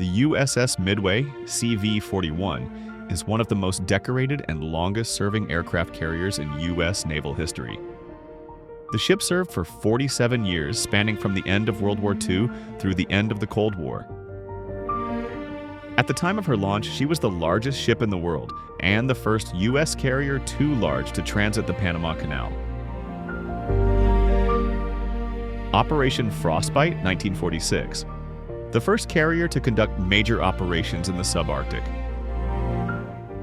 The USS Midway CV-41 is one of the most decorated and longest-serving aircraft carriers in U.S. naval history. The ship served for 47 years, spanning from the end of World War II through the end of the Cold War. At the time of her launch, she was the largest ship in the world and the first U.S. carrier too large to transit the Panama Canal. Operation Frostbite, 1946. The first carrier to conduct major operations in the subarctic.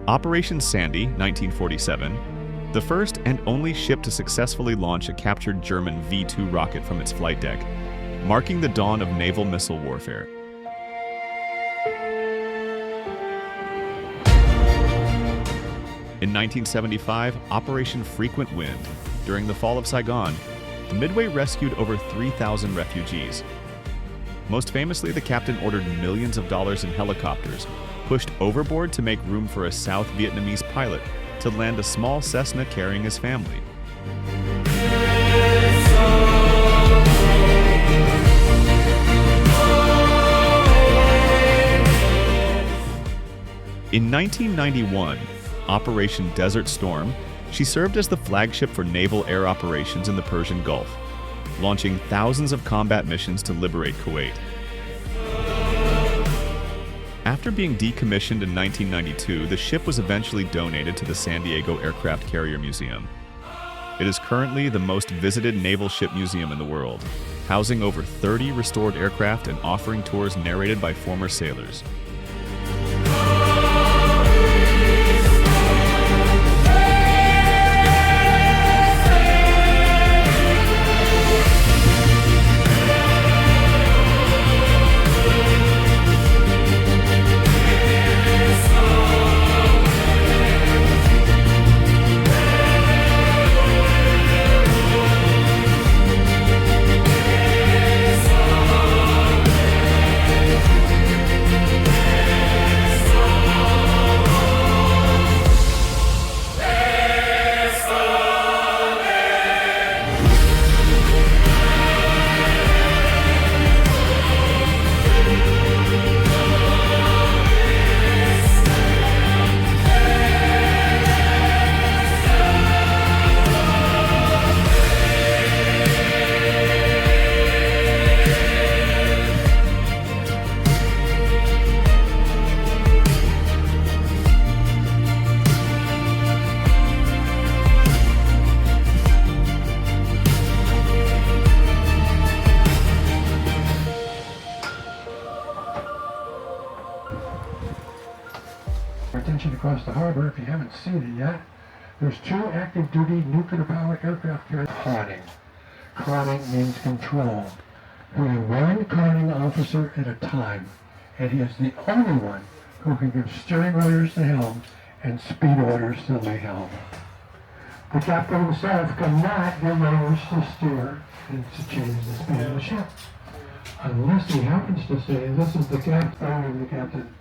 Operation Sandy, 1947. The first and only ship to successfully launch a captured German V-2 rocket from its flight deck, marking the dawn of naval missile warfare. In 1975, Operation Frequent Wind. During the fall of Saigon, the Midway rescued over 3,000 refugees. Most famously, the captain ordered millions of dollars in helicopters, pushed overboard to make room for a South Vietnamese pilot to land a small Cessna carrying his family. In 1991, Operation Desert Storm, she served as the flagship for naval air operations in the Persian Gulf, launching thousands of combat missions to liberate Kuwait. After being decommissioned in 1992, the ship was eventually donated to the San Diego Aircraft Carrier Museum. It is currently the most visited naval ship museum in the world, housing over 30 restored aircraft and offering tours narrated by former sailors. Attention across the harbor, if you haven't seen it yet, there's two active duty nuclear powered aircraft carriers. Conning. Conning means control. We have one conning officer at a time, and he is the only one who can give steering orders to helm and speed orders to the helm. The captain himself cannot give orders to steer and to change the speed of the ship, unless he happens to say, this is the captain.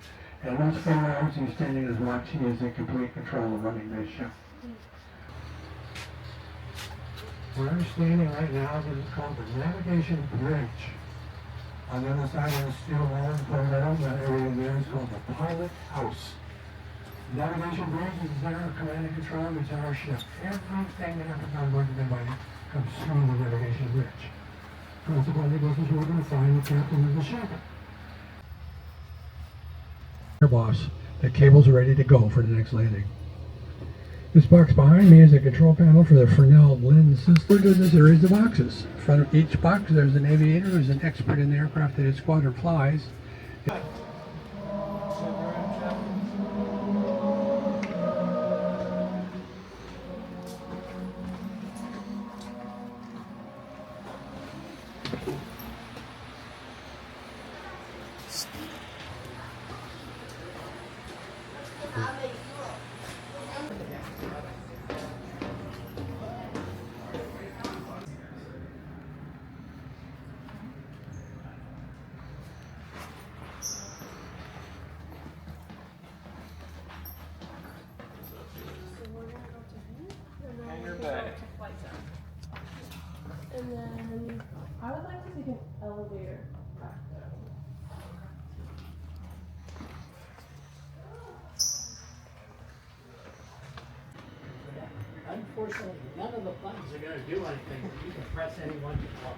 And those 4 hours he's standing his watch, he is in complete control of running this ship. Where I'm standing right now is called the navigation bridge. On the other side of the steel wall and metal, that area there is called the pilot house. Navigation bridge is our command and control, it's our ship. Everything that happens on board the Midway comes through the navigation bridge. Consequently, this is where we're going to find the captain of the ship. Boss, the cables are ready to go for the next landing. This box behind me is a control panel for the Fresnel lens system. We're doing a series of boxes. In front of each box there's an aviator who's an expert in the aircraft that his squadron flies. And then I would like to take an elevator back there. Unfortunately, none of the buttons are going to do anything, but you can press any one you want.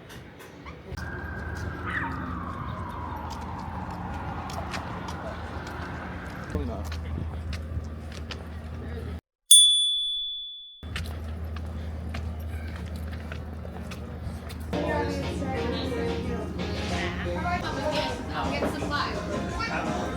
I'll get supplies.